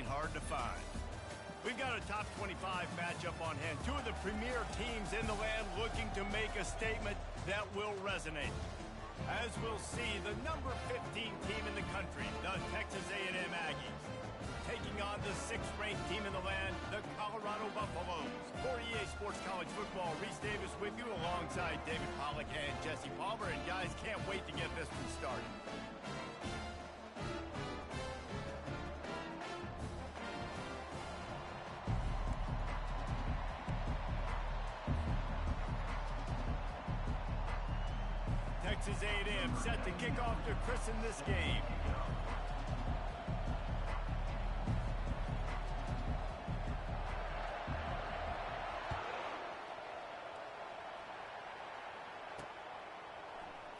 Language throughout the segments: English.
ain't hard to find. We've got a top 25 matchup on hand. Two of the premier teams in the land looking to make a statement that will resonate. As we'll see, the number 15 team in the country, the Texas A&M Aggies, taking on the 6th-ranked team in the land, the Colorado Buffaloes. For EA Sports College Football, Reese Davis with you alongside David Pollack and Jesse Palmer. And guys, can't wait to get this one started. Texas A&M set to kick off to christen this game.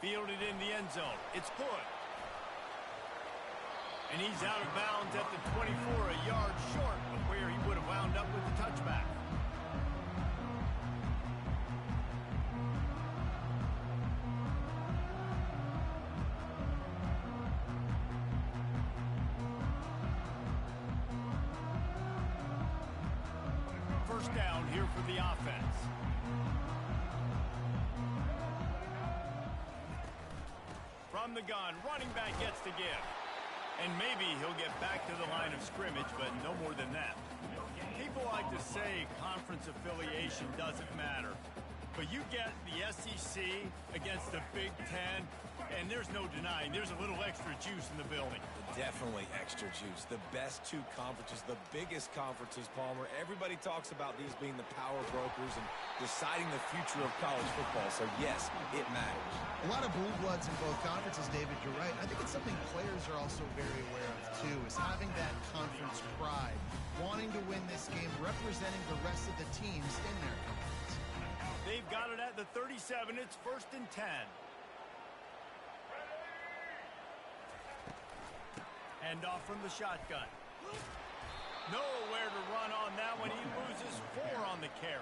Fielded in the end zone. It's good. And he's out of bounds at the 24, a yard short of where he would have wound up with the touchback. First down here for the offense. From the gun, running back gets to give. And maybe he'll get back to the line of scrimmage, but no more than that. People like to say conference affiliation doesn't matter. But you get the SEC against the Big Ten, and there's no denying there's a little extra juice in the building. Definitely extra juice. The best two conferences, the biggest conferences, Palmer. Everybody talks about these being the power brokers and deciding the future of college football. So, yes, it matters. A lot of blue bloods in both conferences, David. You're right. I think it's something players are also very aware of, too, is having that conference pride, wanting to win this game, representing the rest of the teams in their conference. They've got it at the 37. It's 1st and 10. Hand off from the shotgun. Nowhere to run on that one. He loses 4 on the carry.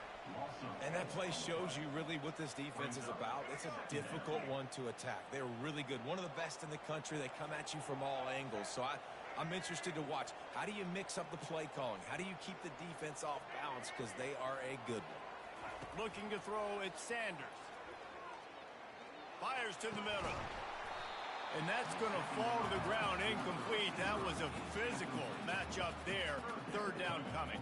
And that play shows you really what this defense is about. It's a difficult one to attack. They're really good. One of the best in the country. They come at you from all angles. So I'm interested to watch. How do you mix up the play calling? How do you keep the defense off balance? Because they are a good one. Looking to throw, it's Sanders. Fires to the middle. And that's going to fall to the ground incomplete. That was a physical matchup there. 3rd down coming.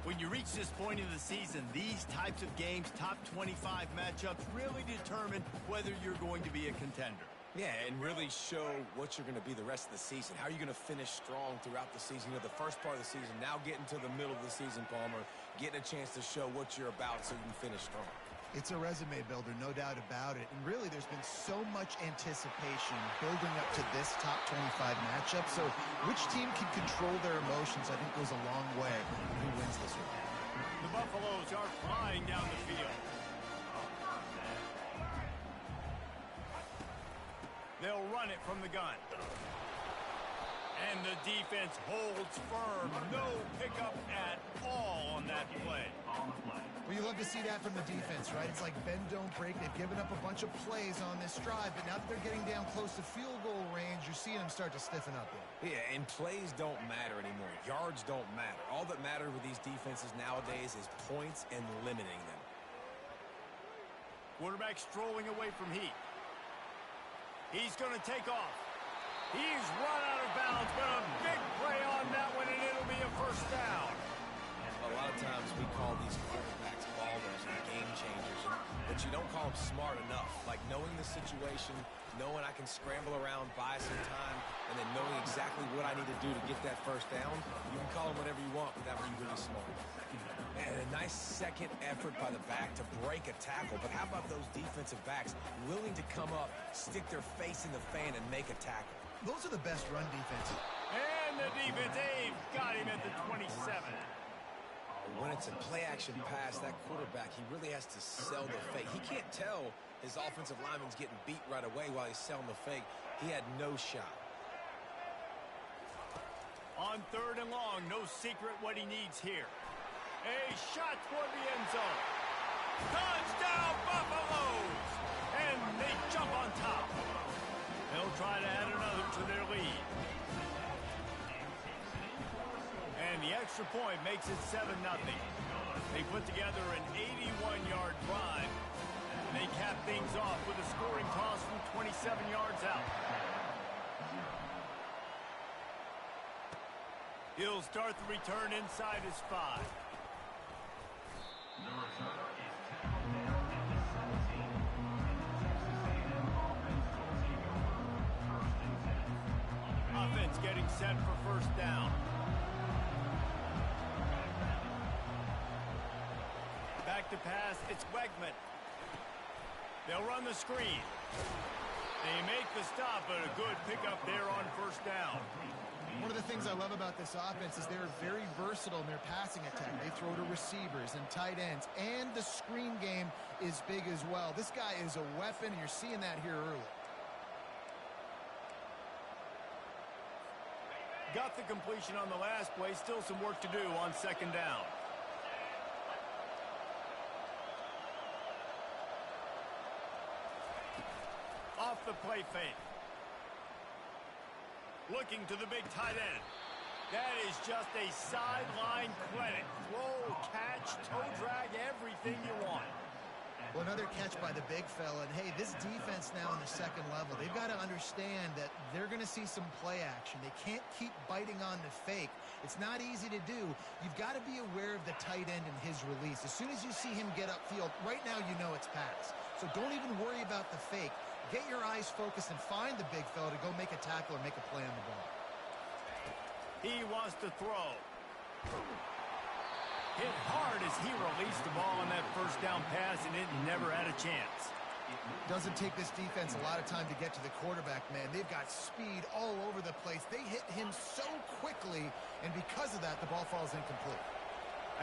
When you reach this point in the season, these types of games, top 25 matchups, really determine whether you're going to be a contender. Yeah, and really show what you're going to be the rest of the season. How are you going to finish strong throughout the season? You know, the first part of the season, now getting to the middle of the season, Palmer, getting a chance to show what you're about so you can finish strong. It's a resume builder, no doubt about it. And really, there's been so much anticipation building up to this top 25 matchup. So which team can control their emotions, I think, goes a long way in who wins this one. The Buffaloes are flying down the field. They'll run it from the gun. And the defense holds firm. No pickup at all on that play. Well, you love to see that from the defense, right? It's like bend, don't break. They've given up a bunch of plays on this drive, but now that they're getting down close to field goal range, you're seeing them start to stiffen up there. Yeah, and plays don't matter anymore. Yards don't matter. All that matters with these defenses nowadays is points and limiting them. Quarterback strolling away from heat. He's going to take off. He's run out of bounds, but a big play on that one, and it'll be a 1st down. A lot of times we call these quarterbacks ballers and game changers, but you don't call them smart enough. Like knowing the situation, knowing I can scramble around, buy some time, and then knowing exactly what I need to do to get that 1st down. You can call them whatever you want, but that would be really smart. And a nice second effort by the back to break a tackle. But how about those defensive backs willing to come up, stick their face in the fan, and make a tackle? Those are the best run defenses. And the defense, they've got him at the 27. When it's a play-action pass, that quarterback, he really has to sell the fake. He can't tell his offensive lineman's getting beat right away while he's selling the fake. He had no shot. On 3rd and long, no secret what he needs here. A shot toward the end zone. Touchdown, Buffaloes! And they jump on top. They'll try to add another to their lead. extra point makes it 7-0. They put together an 81-yard drive. And they cap things off with a scoring toss from 27 yards out. He'll start the return inside his 5. The return is tackled down at the 17. Texas A&M offense will take over 1st and 10. Offense getting set for first down. Back to pass, it's Wegman. They'll run the screen. They make the stop, but a good pickup there on first down. One of the things I love about this offense is they're very versatile in their passing attack. They throw to receivers and tight ends, and the screen game is big as well. This guy is a weapon, and you're seeing that here early. Got the completion on the last play. Still some work to do on second down. Off the play fake. Looking to the big tight end. That is just a sideline clinic. Throw, catch, toe drag, everything you want. Well, another catch by the big fella. And, hey, this defense now in the second level, they've got to understand that they're going to see some play action. They can't keep biting on the fake. It's not easy to do. You've got to be aware of the tight end and his release. As soon as you see him get upfield, right now you know it's pass. So don't even worry about the fake. Get your eyes focused and find the big fella to go make a tackle or make a play on the ball. He wants to throw. Hit hard as he released the ball on that first down pass, and it never had a chance. Doesn't take this defense a lot of time to get to the quarterback, man. They've got speed all over the place. They hit him so quickly, and because of that, the ball falls incomplete.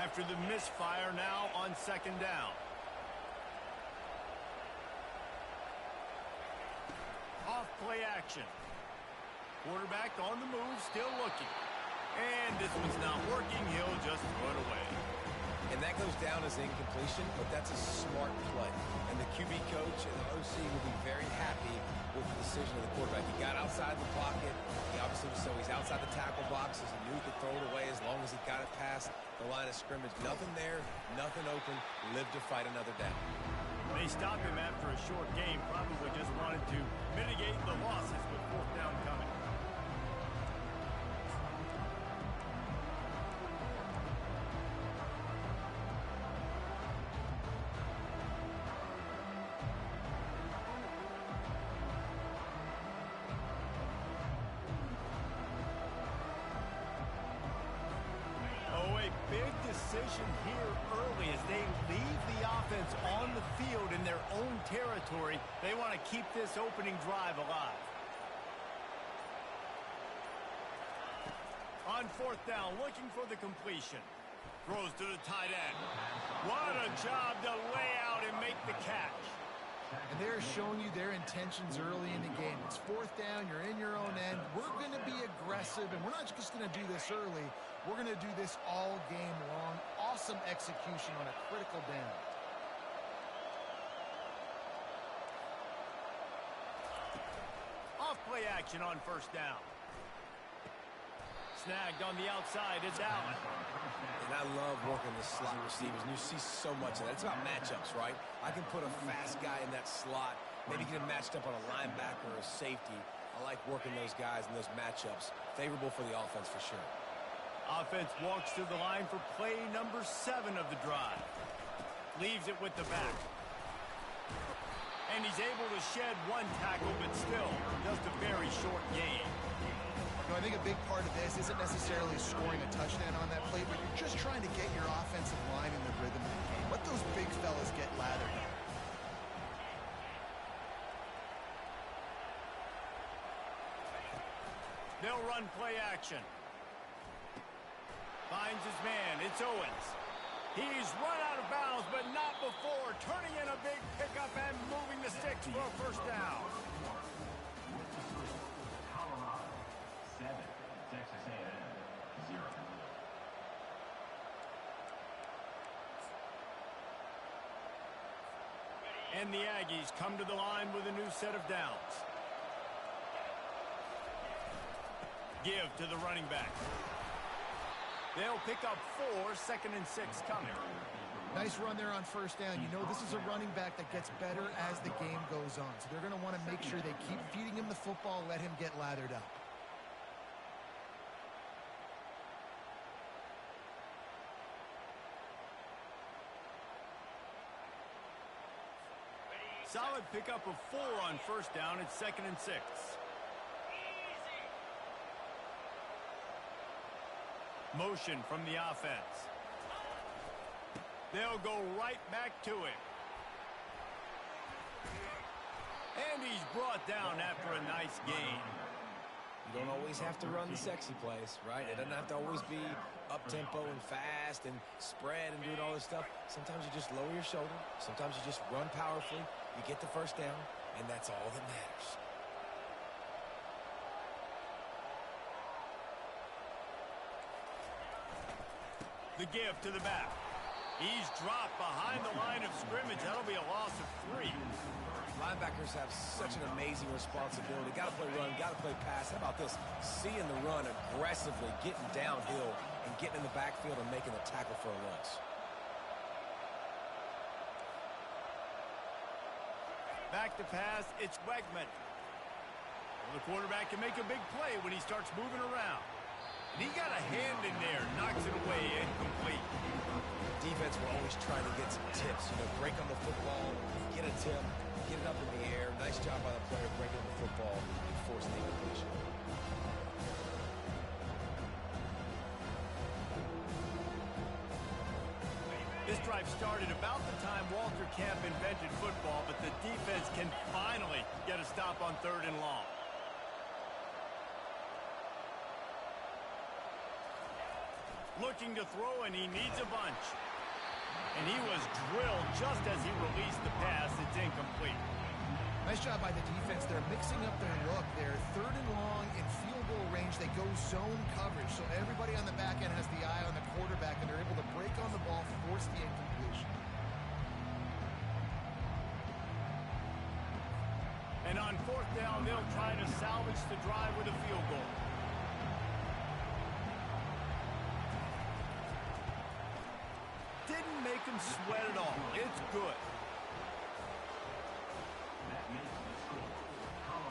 After the misfire, now on second down. Off play action. Quarterback on the move, still looking. And this one's not working. He'll just throw it away. And that goes down as incompletion, but that's a smart play. And the QB coach and the OC will be very happy with the decision of the quarterback. He got outside the pocket. He obviously, so he's outside the tackle boxes. He knew he could throw it away as long as he got it past the line of scrimmage. Nothing there, nothing open. Lived to fight another down. They stopped him after a short game. Probably just wanted to mitigate the losses with fourth down coming. Big decision here early as they leave the offense on the field in their own territory. They want to keep this opening drive alive. On fourth down, looking for the completion. Throws to the tight end. What a job to lay out and make the catch. And they're showing you their intentions early in the game. It's fourth down, you're in your own end. We're going to be aggressive, and we're not just going to do this early. We're going to do this all game long. Awesome execution on a critical down. Off play action on first down. Snagged on the outside, it's Allen. And I love working the slot receivers, and you see so much of that. It's about matchups, right? I can put a fast guy in that slot, maybe get him matched up on a linebacker or a safety. I like working those guys in those matchups. Favorable for the offense for sure. Offense walks to the line for play number 7 of the drive. Leaves it with the back. And he's able to shed one tackle, but still just a very short game. You know, I think a big part of this isn't necessarily scoring a touchdown on that play, but you're just trying to get your offensive line in the rhythm of the game. Let those big fellas get lathered up. They'll run play action. Finds his man. It's Owens. He's run out of bounds, but not before. Turning in a big pickup and moving the sticks for a first down. Colorado 7, Texas A&M 0. And the Aggies come to the line with a new set of downs. Give to the running back. They'll pick up 4, 2nd and 6 coming. Nice run there on first down. You know this is a running back that gets better as the game goes on. So they're going to want to make sure they keep feeding him the football, let him get lathered up. Solid pickup of 4 on first down. It's 2nd and 6. Motion from the offense. They'll go right back to him. And he's brought down after a nice gain. You don't always have to run the sexy plays, right? It doesn't have to always be up-tempo and fast and spread and doing all this stuff. Sometimes you just lower your shoulder. Sometimes you just run powerfully. You get the first down, and that's all that matters. The give to the back. He's dropped behind the line of scrimmage. That'll be a loss of 3. Linebackers have such an amazing responsibility. Got to play run, got to play pass. How about this? Seeing the run aggressively, getting downhill, and getting in the backfield and making a tackle for a loss. Back to pass, it's Wegman. The quarterback can make a big play when he starts moving around. And he got a hand in there, knocks it away, incomplete. Defense will always try to get some tips. You know, break on the football, get a tip, get it up in the air. Nice job by the player breaking the football and forcing the incompletion. This drive started about the time Walter Camp invented football, but the defense can finally get a stop on 3rd and long. Looking to throw, and he needs a bunch. And he was drilled just as he released the pass. It's incomplete. Nice job by the defense. They're mixing up their look. They're 3rd and long in field goal range. They go zone coverage. So everybody on the back end has the eye on the quarterback, and they're able to break on the ball, force the incompletion. And on 4th down, they'll try to salvage the drive with a field goal. Didn't make him sweat at all. It's good.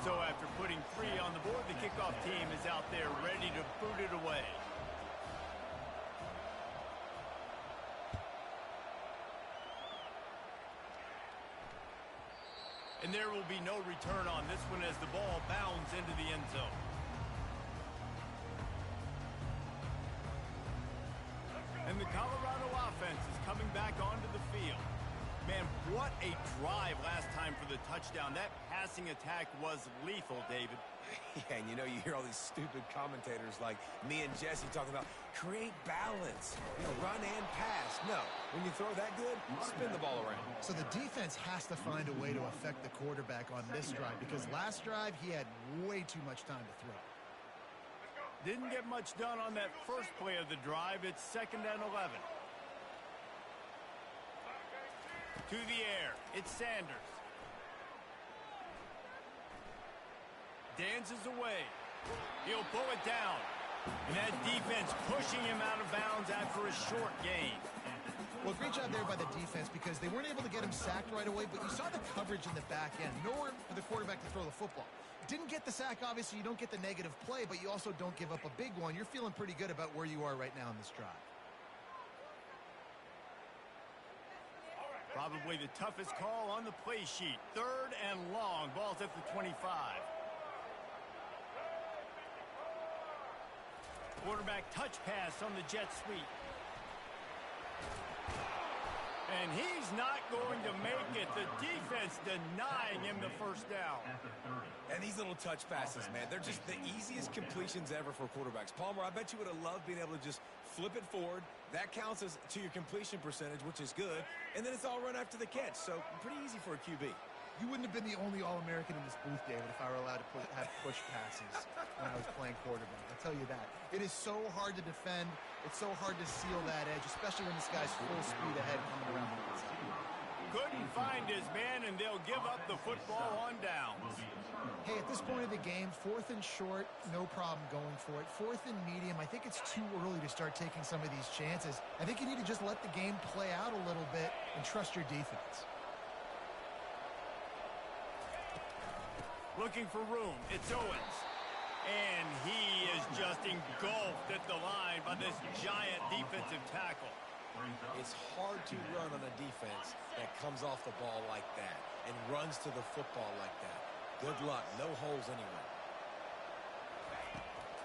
So after putting 3 on the board, the kickoff team is out there ready to boot it away. And there will be no return on this one as the ball bounds into the end zone. And the Colorado offense is coming back onto the field. Man, what a drive last time for the touchdown. That passing attack was lethal, David. Yeah, and you know, you hear all these stupid commentators like me and Jesse talking about create balance, you know, run and pass. No, when you throw that good, spin the ball around. So the defense has to find a way to affect the quarterback on this drive, because last drive he had way too much time to throw. Didn't get much done on that first play of the drive. It's 2nd and 11. To the air. It's Sanders. Dances away. He'll pull it down. And that defense pushing him out of bounds after a short gain. Well, great job there by the defense, because they weren't able to get him sacked right away, but you saw the coverage in the back end. Nowhere for the quarterback to throw the football. Didn't get the sack, obviously. You don't get the negative play, but you also don't give up a big one. You're feeling pretty good about where you are right now in this drive. Probably the toughest call on the play sheet. 3rd and long. Ball's at the 25. Quarterback touch pass on the jet sweep. And he's not going to make it. The defense denying him the first down. And these little touch passes, man, they're just the easiest completions ever for quarterbacks. Palmer, I bet you would have loved being able to just flip it forward. That counts as to your completion percentage, which is good. And then it's all run after the catch. So pretty easy for a QB. You wouldn't have been the only All-American in this booth, David, if I were allowed to have push passes when I was playing quarterback. I'll tell you that. It is so hard to defend. It's so hard to seal that edge, especially when this guy's full speed ahead coming around the outside. couldn't find his man, and they'll give up the football on downs. Hey, at this point of the game, 4th and short, no problem going for it. 4th and medium, I think it's too early to start taking some of these chances. I think you need to just let the game play out a little bit and trust your defense. Looking for room, it's Owens. And he is just engulfed at the line by this giant defensive tackle. It's hard to run on a defense that comes off the ball like that and runs to the football like that. Good luck. No holes anywhere.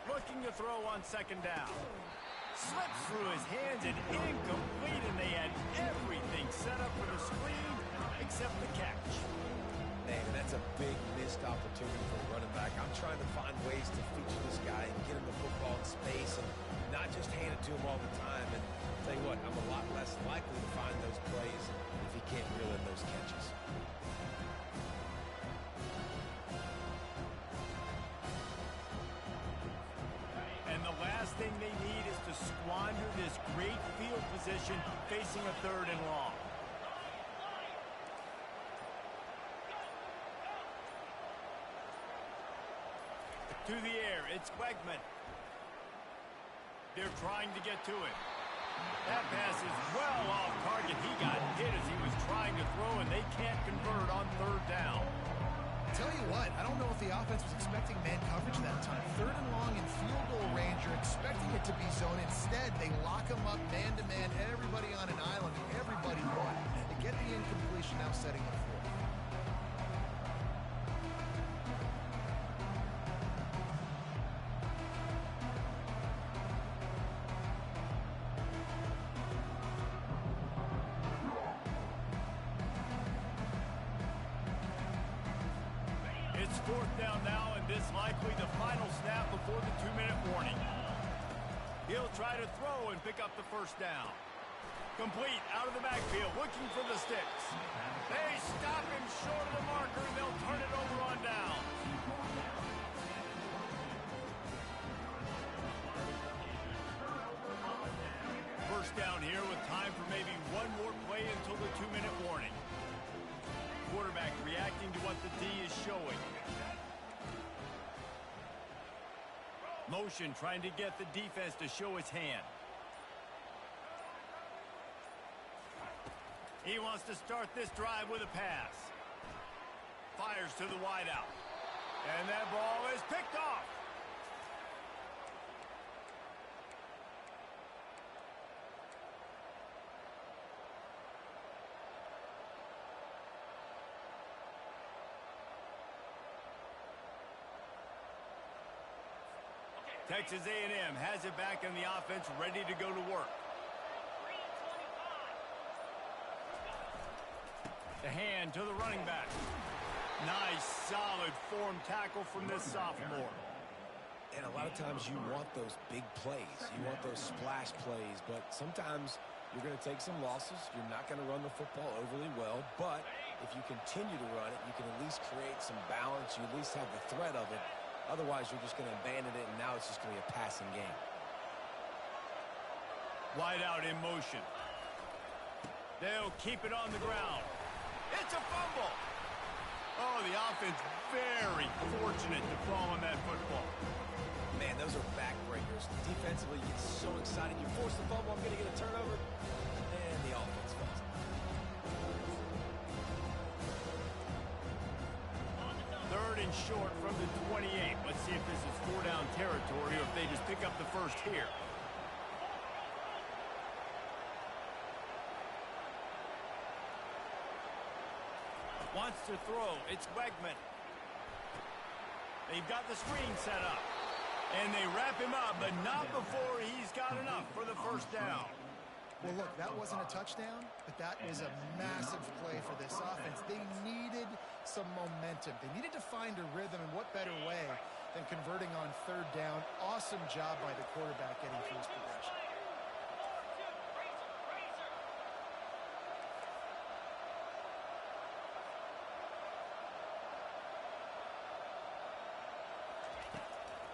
Looking to throw on 2nd down. Slips through his hands and incomplete, and they had everything set up for the screen except the catch. Man, that's a big missed opportunity for a running back. I'm trying to find ways to feature this guy and get him the football in space and not just hand it to him all the time. And I'll tell you what, I'm a lot less likely to find those plays if he can't reel in those catches. And the last thing they need is to squander this great field position facing a 3rd and long. To the air, it's Wegman. They're trying to get to it. That pass is well off target. He got hit as he was trying to throw, and they can't convert on 3rd down. Tell you what, I don't know if the offense was expecting man coverage that time. 3rd and long in field goal range, you're expecting it to be zone. Instead, they lock him up man-to-man, everybody on an island, and everybody won. They get the incompletion, now setting up 4th. It's 4th down now, and this likely the final snap before the 2-minute warning. He'll try to throw and pick up the 1st down. Complete out of the backfield, looking for the sticks. They stop him short of the marker, and they'll turn it over on down. First down here with time for maybe one more play until the 2-minute warning. Quarterback reacting to what the D is showing. Motion trying to get the defense to show his hand. He wants to start this drive with a pass. Fires to the wideout. And that ball is picked off. Texas A&M has it back in the offense, ready to go to work. The hand to the running back. Nice, solid form tackle from this sophomore. And a lot of times you want those big plays. You want those splash plays, but sometimes you're going to take some losses. You're not going to run the football overly well, but if you continue to run it, you can at least create some balance. You at least have the threat of it. Otherwise, you're just going to abandon it, and now it's just going to be a passing game. Wide out in motion. They'll keep it on the ground. It's a fumble. Oh, the offense very fortunate to fall on that football. Man, those are backbreakers. Defensively, you get so excited. You force the fumble, I'm going to get a turnover, and the offense falls. Third and short from the 28. Let's see if this is 4-down territory or if they just pick up the first here. Wants to throw. It's Wegman. They've got the screen set up. And they wrap him up, but not before he's got enough for the first down. Well, look, that wasn't a touchdown, but that was a massive play for this offense. They needed some momentum. They needed to find a rhythm, and what better way than converting on 3rd down. Awesome job by the quarterback getting through his progression.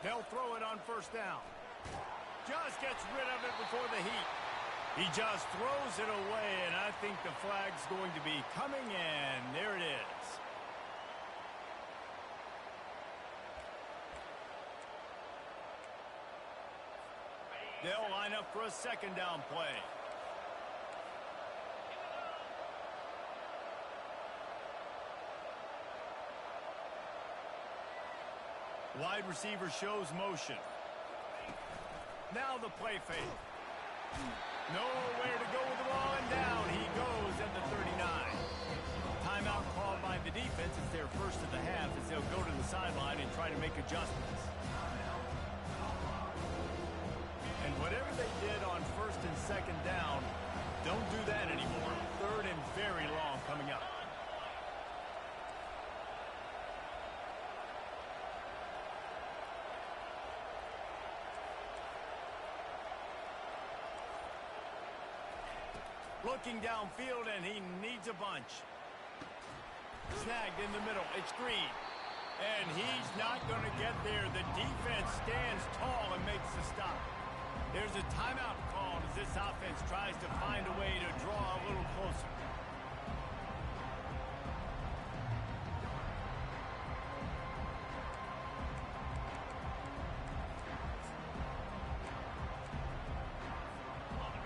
They'll throw it on 1st down. Just gets rid of it before the heat. He just throws it away, and I think the flag's going to be coming in. There it is. They'll line up for a second down play. Wide receiver shows motion. Now the play fake. Nowhere to go with the ball, and down he goes at the 39. Timeout called by the defense. It's their first of the half as they'll go to the sideline and try to make adjustments. And whatever they did on first and second down, don't do that anymore. Third and very long coming up. Looking downfield, and he needs a bunch. Snagged in the middle. It's Green. And he's not going to get there. The defense stands tall and makes the stop. There's a timeout called as this offense tries to find a way to draw a little closer.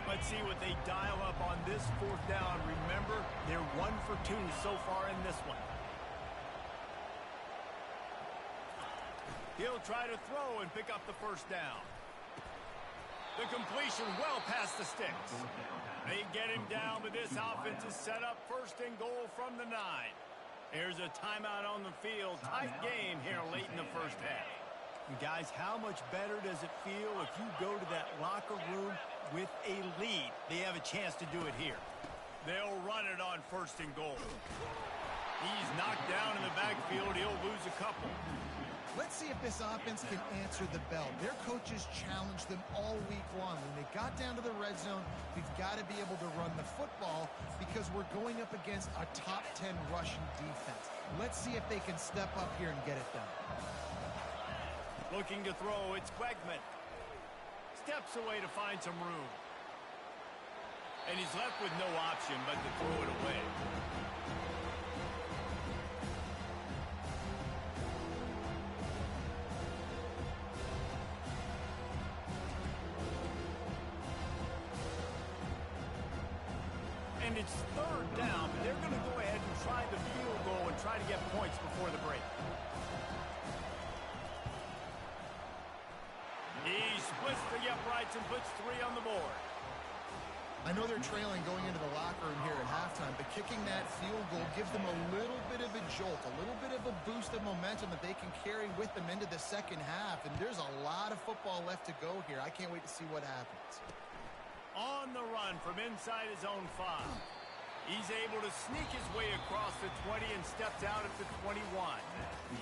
Let's see what they dial up on this fourth down. Remember, they're 1 for 2 so far in this one. He'll try to throw and pick up the first down. The completion well past the sticks. They get him down, but this offense is set up first and goal from the 9. There's a timeout on the field. Tight game here late in the first half. And guys, how much better does it feel if you go to that locker room with a lead? They have a chance to do it here. They'll run it on first and goal. He's knocked down in the backfield. He'll lose a couple. Let's see if this offense can answer the bell. Their coaches challenged them all week long. When they got down to the red zone, we've got to be able to run the football because we're going up against a top 10 rushing defense. Let's see if they can step up here and get it done. Looking to throw, it's Quegman. Steps away to find some room. And he's left with no option but to throw it away. And it's third down, but they're going to go ahead and try the field goal and try to get points before the break. He splits the uprights and puts 3 on the board. I know they're trailing going into the locker room here at halftime, but kicking that field goal gives them a little bit of a jolt, a little bit of a boost of momentum that they can carry with them into the second half. And there's a lot of football left to go here. I can't wait to see what happens. On the run from inside his own 5. He's able to sneak his way across the 20 and steps out at the 21.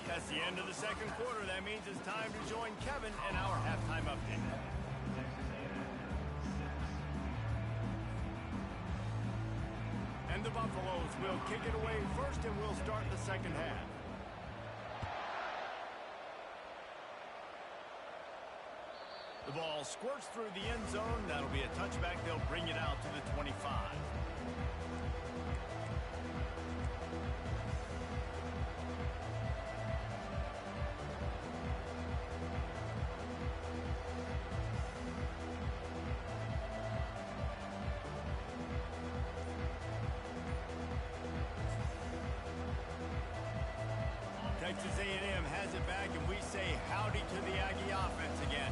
That's the end of the second quarter. That means it's time to join Kevin and our halftime update. And the Buffaloes will kick it away first, and we'll start the second half. The ball squirts through the end zone. That'll be a touchback. They'll bring it out to the 25. Texas A&M has it back, and we say howdy to the Aggie offense again.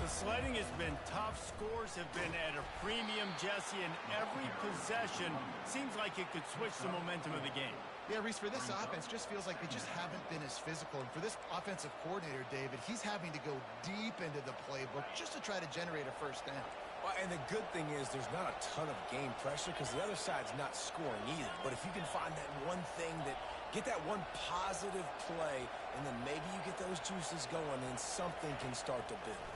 The sledding has been tough. Scores have been at a premium, Jesse, and every possession seems like it could switch the momentum of the game. Yeah, Reese, for this offense, just feels like they just haven't been as physical. And for this offensive coordinator, David, he's having to go deep into the playbook just to try to generate a first down. Well, and the good thing is there's not a ton of game pressure because the other side's not scoring either. But if you can find that one thing that get that one positive play, and then maybe you get those juices going, and something can start to build.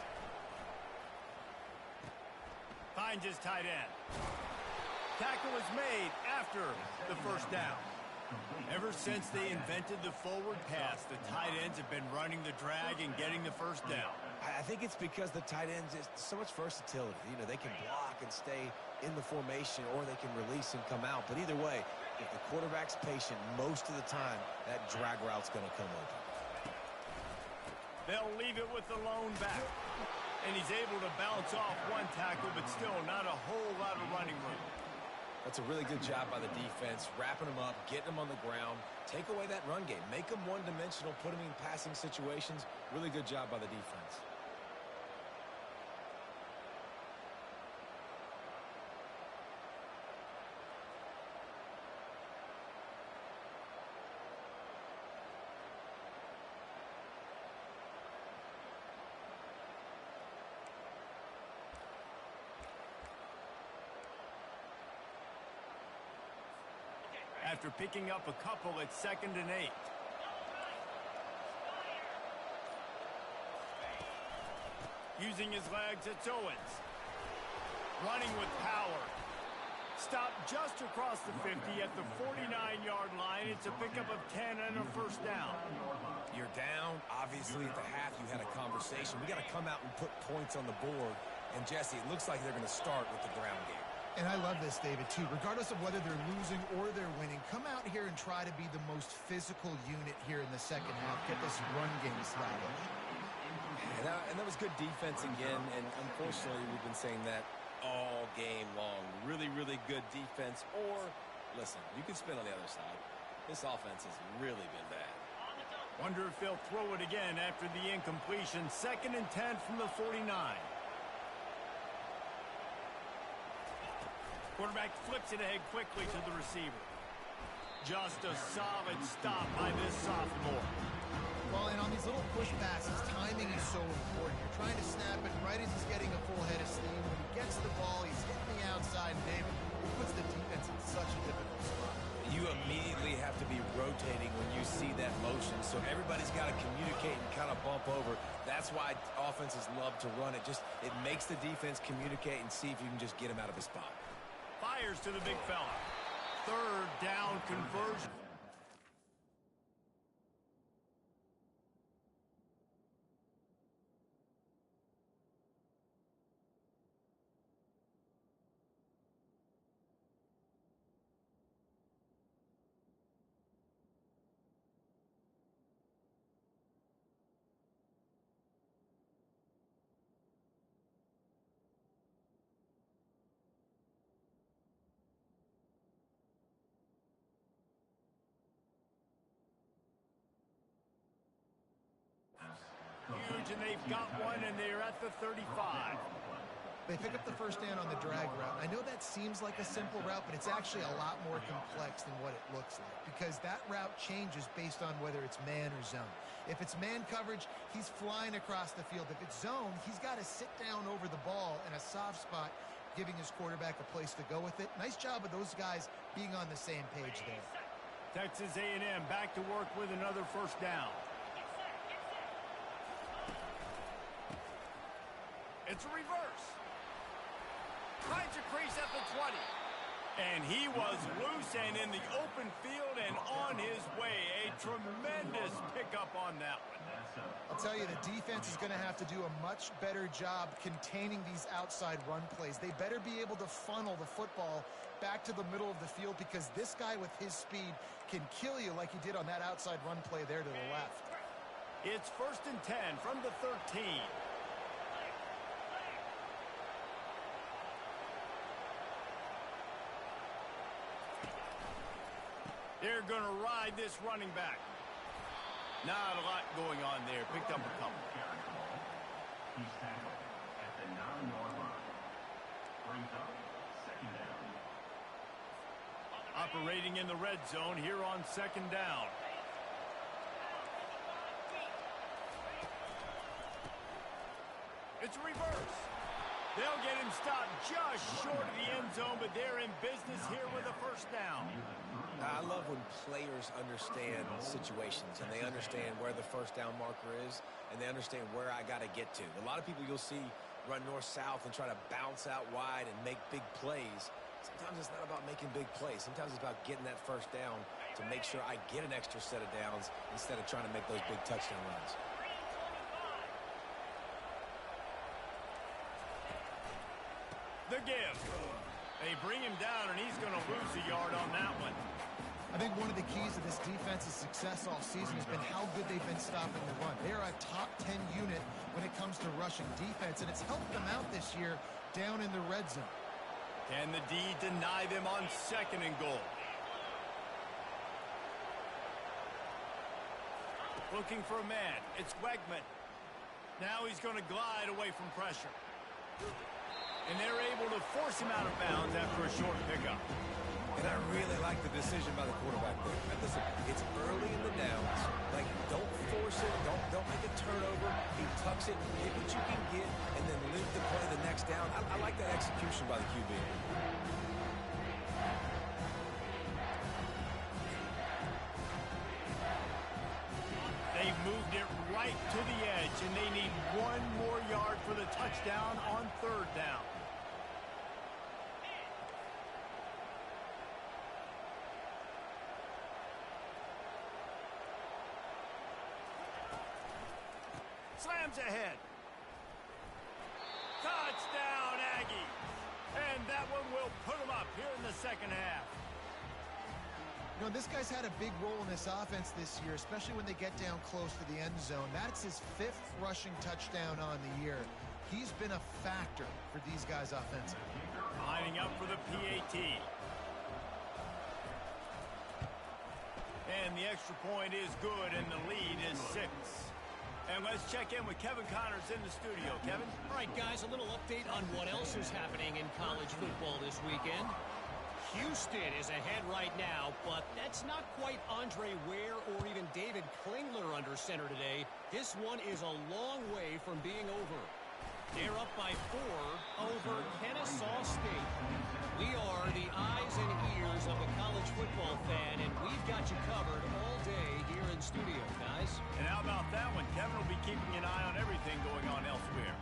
Finds his tight end. Tackle is made after the first down. Ever since they invented the forward pass, the tight ends have been running the drag and getting the first down. I think it's because the tight ends is so much versatility. You know, they can block and stay in the formation, or they can release and come out. But either way, if the quarterback's patient, most of the time, that drag route's going to come open. They'll leave it with the lone back. And he's able to bounce off one tackle, but still not a whole lot of running room. That's a really good job by the defense, wrapping them up, getting them on the ground, take away that run game, make them one-dimensional, put them in passing situations. Really good job by the defense. After picking up a couple at 2nd and 8. Using his legs, it's Owens. Running with power. Stopped just across the 50 at the 49-yard line. It's a pickup of 10 and a first down. You're down. Obviously, at the half, you had a conversation. We got to come out and put points on the board. And, Jesse, it looks like they're going to start with the ground game. And I love this, David, too. Regardless of whether they're losing or they're winning, come out here and try to be the most physical unit here in the second half. Get this run game started. And that was good defense again. And unfortunately, we've been saying that all game long. Really, really good defense. Or, listen, you can spin on the other side. This offense has really been bad. Wonder if they'll throw it again after the incompletion. 2nd and 10 from the 49. Quarterback flips it ahead quickly to the receiver. Just a solid stop by this sophomore. Well, and on these little push passes, timing is so important. You're trying to snap it right as he's getting a full head of steam. When he gets the ball, he's hitting the outside, and David, it puts the defense in such a difficult spot. You immediately have to be rotating when you see that motion, so everybody's got to communicate and kind of bump over. That's why offenses love to run it. It makes the defense communicate and see if you can just get him out of his spot. Fires to the big fella. 3rd down conversion. Huge, and they've got one, and they're at the 35. They pick up the first down on the drag route. I know that seems like a simple route, but it's actually a lot more complex than what it looks like, because that route changes based on whether it's man or zone. If it's man coverage, he's flying across the field. If it's zone, he's got to sit down over the ball in a soft spot, giving his quarterback a place to go with it. Nice job of those guys being on the same page there. Texas A&M back to work with another first down. It's a reverse. Finds a crease at the 20. And he was loose and in the open field and on his way. A tremendous pickup on that one. I'll tell you, the defense is going to have to do a much better job containing these outside run plays. They better be able to funnel the football back to the middle of the field, because this guy with his speed can kill you like he did on that outside run play there to the left. It's 1st and 10 from the 13. They're going to ride this running back. Not a lot going on there. Picked up a couple. He's tackled at the 9-yard line. Brings up 2nd down. Operating in the red zone here on 2nd down. It's a reverse. They'll get him stopped just short of the end zone, but they're in business here with a first down. I love when players understand situations and they understand where the first down marker is and they understand where I got to get to. A lot of people you'll see run north-south and try to bounce out wide and make big plays. Sometimes it's not about making big plays. Sometimes it's about getting that first down to make sure I get an extra set of downs instead of trying to make those big touchdown runs. The give. They bring him down, and he's going to lose a yard on that one. I think one of the keys of this defense's success all season has been how good they've been stopping the run. They're a top 10 unit when it comes to rushing defense, and it's helped them out this year down in the red zone. Can the D deny them on 2nd and goal? Looking for a man. It's Wegman. Now he's going to glide away from pressure. And they're able to force him out of bounds after a short pickup. And I really like the decision by the quarterback there. And listen, it's early in the downs. Like, don't force it. Don't make a turnover. He tucks it, get what you can get, and then live the play the next down. I like that execution by the QB. They've moved it right to the edge, and they need 1 more yard for the touchdown on 3rd down. Slams ahead. Touchdown, Aggies. And that one will put them up here in the 2nd half. You know, this guy's had a big role in this offense this year, especially when they get down close to the end zone. That's his 5th rushing touchdown on the year. He's been a factor for these guys offensively. Lining up for the PAT. And the extra point is good, and the lead is 6. And let's check in with Kevin Connors in the studio. Kevin? All right, guys, a little update on what else is happening in college football this weekend. Houston is ahead right now, but that's not quite Andre Ware or even David Klingler under center today. This one is a long way from being over. They're up by 4 over Kennesaw State. We are the eyes and ears of the college football fan, and we've got you covered all day here in studio, guys. And how about that one? Kevin will be keeping an eye on everything going on elsewhere.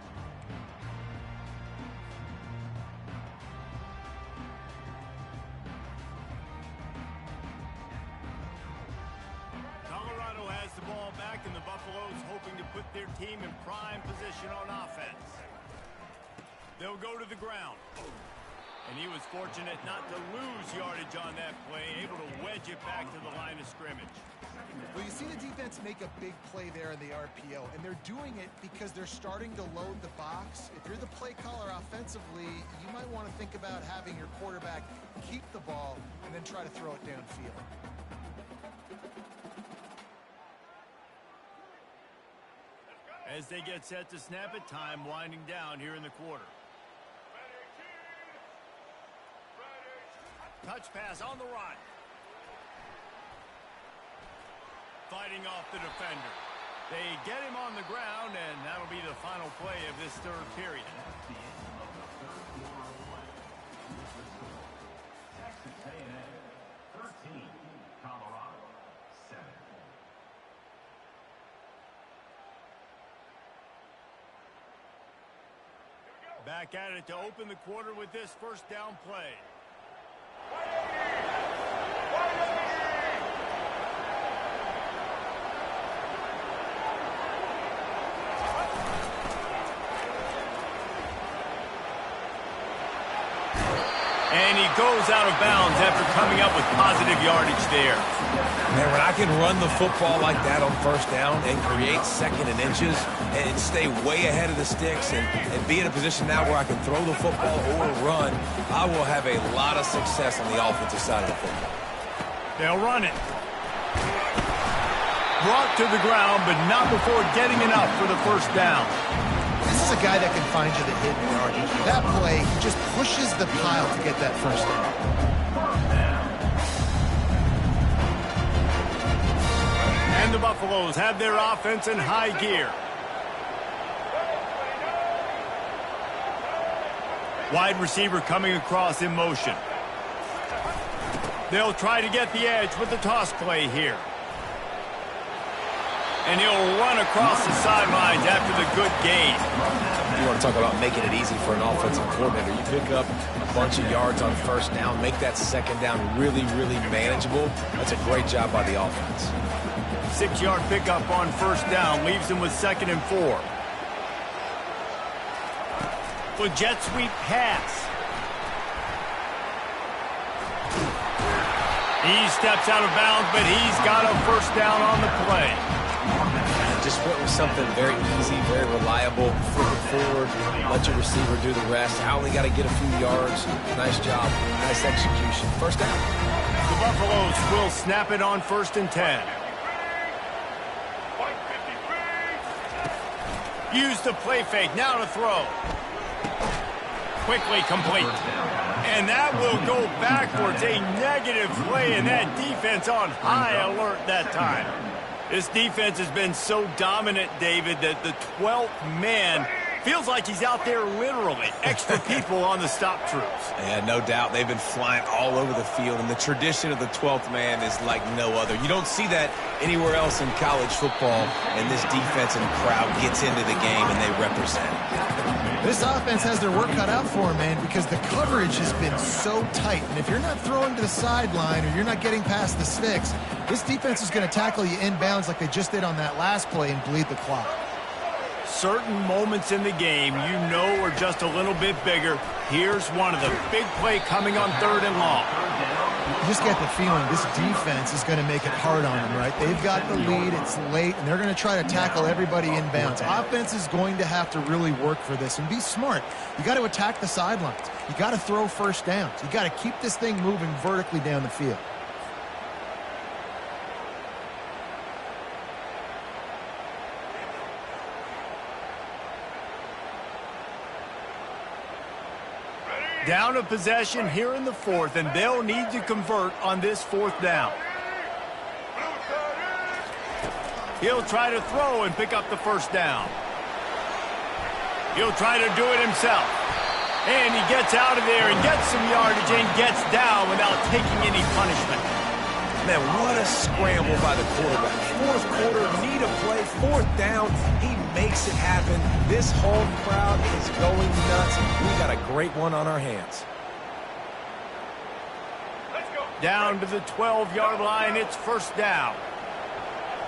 Colorado has the ball back, and the Buffaloes hoping to put their team in prime position on offense. They'll go to the ground. And he was fortunate not to lose yardage on that play, able to wedge it back to the line of scrimmage. Well, you see the defense make a big play there in the RPO, and they're doing it because they're starting to load the box. If you're the play caller offensively, you might want to think about having your quarterback keep the ball and then try to throw it downfield. As they get set to snap it, time winding down here in the quarter. Touch pass on the run. Fighting off the defender. They get him on the ground, and that'll be the final play of this 3rd period. Texas A&M 13, Colorado 7. Back at it to open the quarter with this 1st down play. And he goes out of bounds after coming up with positive yardage there. Man, when I can run the football like that on 1st down and create 2nd and inches and stay way ahead of the sticks and be in a position now where I can throw the football or run, I will have a lot of success on the offensive side of the football. They'll run it. Brought to the ground, but not before getting enough for the 1st down. This is a guy that can find you the hidden yardage. That play, he just pushes the pile to get that 1st down. And the Buffaloes have their offense in high gear. Wide receiver coming across in motion. They'll try to get the edge with the toss play here. And he'll run across the sidelines after the good gain. You want to talk about making it easy for an offensive coordinator. You pick up a bunch of yards on 1st down, make that 2nd down really, really manageable. That's a great job by the offense. 6-yard pickup on 1st down leaves him with 2nd and 4. The jet sweep pass. He steps out of bounds, but he's got a first down on the play. Just went with something very easy, very reliable. Flip it forward, let your receiver do the rest. I only got to get a few yards. Nice job, nice execution. First down. The Buffaloes will snap it on 1st and 10. Use the play fake, now to throw. Quickly complete. And that will go backwards. A negative play, and that defense on high alert that time. This defense has been so dominant, David, that the 12th man feels like he's out there literally. Extra people on the stop troops. Yeah, no doubt. They've been flying all over the field, and the tradition of the 12th man is like no other. You don't see that anywhere else in college football, and this defense and crowd gets into the game, and they represent. This offense has their work cut out for them, man, because the coverage has been so tight. And if you're not throwing to the sideline or you're not getting past the sticks, this defense is going to tackle you inbounds like they just did on that last play and bleed the clock. Certain moments in the game you know are just a little bit bigger. Here's one of them. Big play coming on 3rd and long. You just get the feeling this defense is going to make it hard on them, right? They've got the lead, it's late, and they're going to try to tackle everybody inbounds. Offense is going to have to really work for this and be smart. You got to attack the sidelines. You got to throw first downs. You got to keep this thing moving vertically down the field. Down a possession here in the 4th, and they'll need to convert on this 4th down. He'll try to throw and pick up the first down. He'll try to do it himself. And he gets out of there and gets some yardage and gets down without taking any punishment. Man, what a scramble by the quarterback. 4th quarter, need a play, 4th down. He makes it happen. This home crowd is going nuts. We got a great one on our hands. Down to the 12-yard line, it's first down.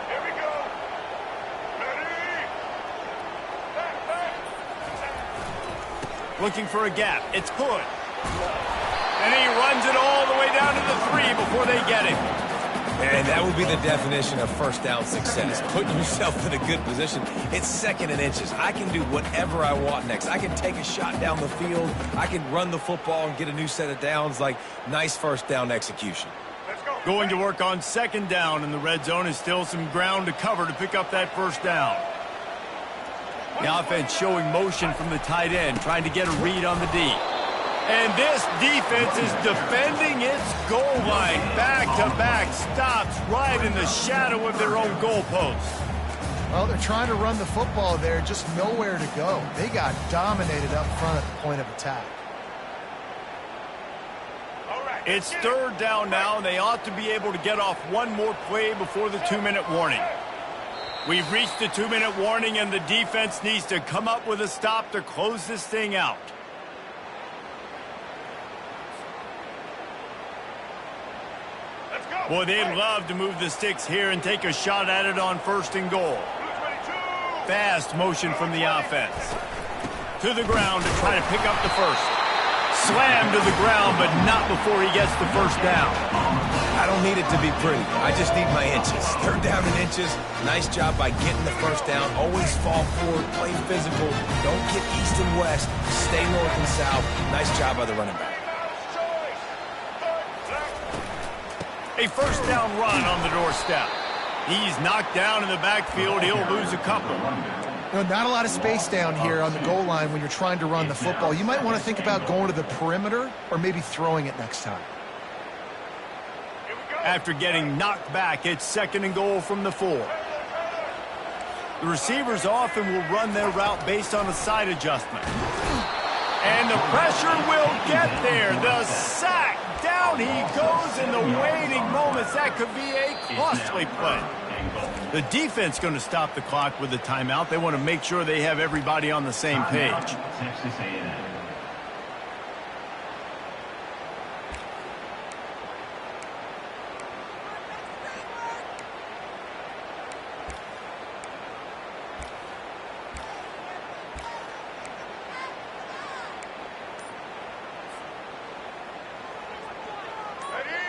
Here we go. Ready? Looking for a gap, it's Hood. And he runs it all the way down to the 3 before they get him. And that would be the definition of first down success, putting yourself in a good position. It's 2nd and inches. I can do whatever I want next. I can take a shot down the field. I can run the football and get a new set of downs. Like, nice first down execution. Let's go. Going to work on 2nd down, and the red zone is still some ground to cover to pick up that first down. The offense showing motion from the tight end, trying to get a read on the D. And this defense is defending its goal line. Back-to-back stops right in the shadow of their own goalpost. Well, they're trying to run the football there, just nowhere to go. They got dominated up front at the point of attack. All right. It's 3rd down now, and they ought to be able to get off one more play before the 2-minute warning. We've reached the 2-minute warning, and the defense needs to come up with a stop to close this thing out. Boy, they'd love to move the sticks here and take a shot at it on 1st and goal. Fast motion from the offense. To the ground to try to pick up the first. Slam to the ground, but not before he gets the first down. I don't need it to be pretty. I just need my inches. 3rd down in inches. Nice job by getting the first down. Always fall forward, play physical. Don't get east and west. Stay north and south. Nice job by the running back. A first down run on the doorstep. He's knocked down in the backfield. He'll lose a couple. You know, not a lot of space down here on the goal line when you're trying to run the football. You might want to think about going to the perimeter or maybe throwing it next time. After getting knocked back, it's 2nd and goal from the 4. The receivers often will run their route based on a side adjustment. And the pressure will get there. The sack. Down he goes in the waiting moments. That could be a costly play. The defense going to stop the clock with a timeout. They want to make sure they have everybody on the same page. Texas A&M.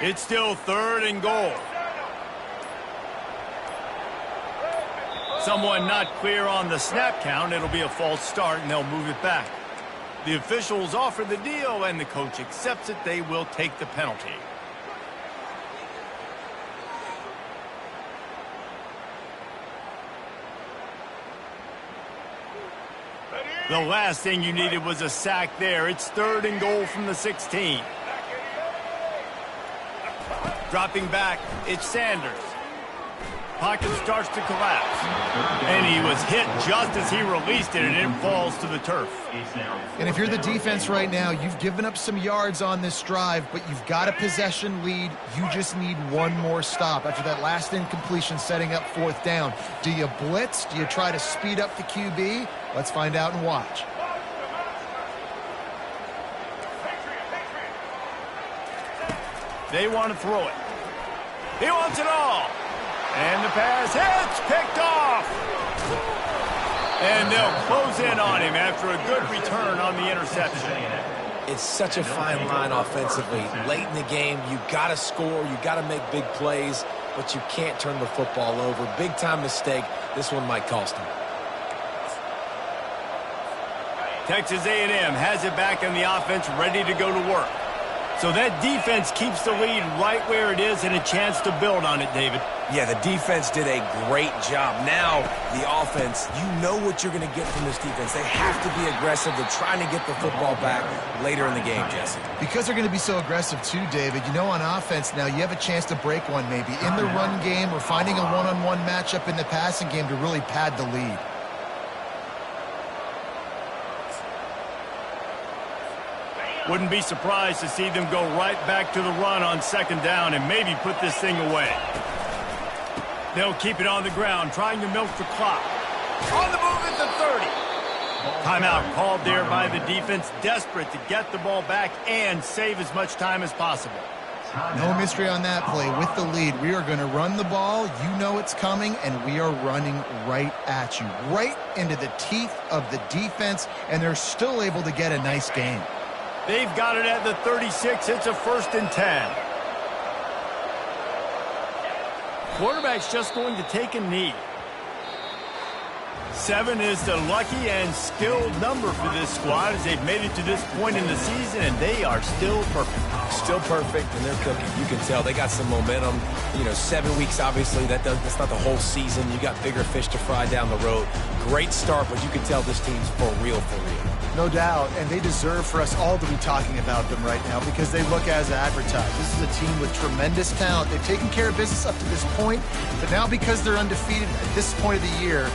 It's still 3rd and goal. Someone not clear on the snap count. It'll be a false start, and they'll move it back. The officials offer the deal, and the coach accepts it. They will take the penalty. The last thing you needed was a sack there. It's 3rd and goal from the 16. Dropping back, it's Sanders. Pocket starts to collapse. And he was hit just as he released it, and it falls to the turf. And if you're the defense right now, you've given up some yards on this drive, but you've got a possession lead. You just need one more stop after that last incompletion setting up 4th down. Do you blitz? Do you try to speed up the QB? Let's find out and watch. They want to throw it. He wants it all. And the pass hits, picked off. And they'll close in on him after a good return on the interception. It's such a fine line offensively. Late in the game, you got to score, you got to make big plays, but you can't turn the football over. Big-time mistake. This one might cost him. Texas A&M has it back in the offense, ready to go to work. So that defense keeps the lead right where it is and a chance to build on it, David. Yeah, the defense did a great job. Now, the offense, you know what you're going to get from this defense. They have to be aggressive. They're trying to get the football back later in the game, Jesse. Because they're going to be so aggressive too, David, you know, on offense now, you have a chance to break one maybe in the run game or finding a one-on-one matchup in the passing game to really pad the lead. Wouldn't be surprised to see them go right back to the run on 2nd down and maybe put this thing away. They'll keep it on the ground, trying to milk the clock. On the move at the 30. Timeout called there by the defense, desperate to get the ball back and save as much time as possible. No mystery on that play. With the lead, we are going to run the ball. You know it's coming, and we are running right at you, right into the teeth of the defense, and they're still able to get a nice gain. They've got it at the 36. It's a 1st and 10. Quarterback's just going to take a knee. 7 is the lucky and skilled number for this squad as they've made it to this point in the season, and they are still perfect. Still perfect, and they're cooking. You can tell they got some momentum. You know, 7 weeks, obviously, that's not the whole season. You got bigger fish to fry down the road. Great start, but you can tell this team's for real, for real. No doubt, and they deserve for us all to be talking about them right now because they look as advertised. This is a team with tremendous talent. They've taken care of business up to this point, but now because they're undefeated at this point of the year,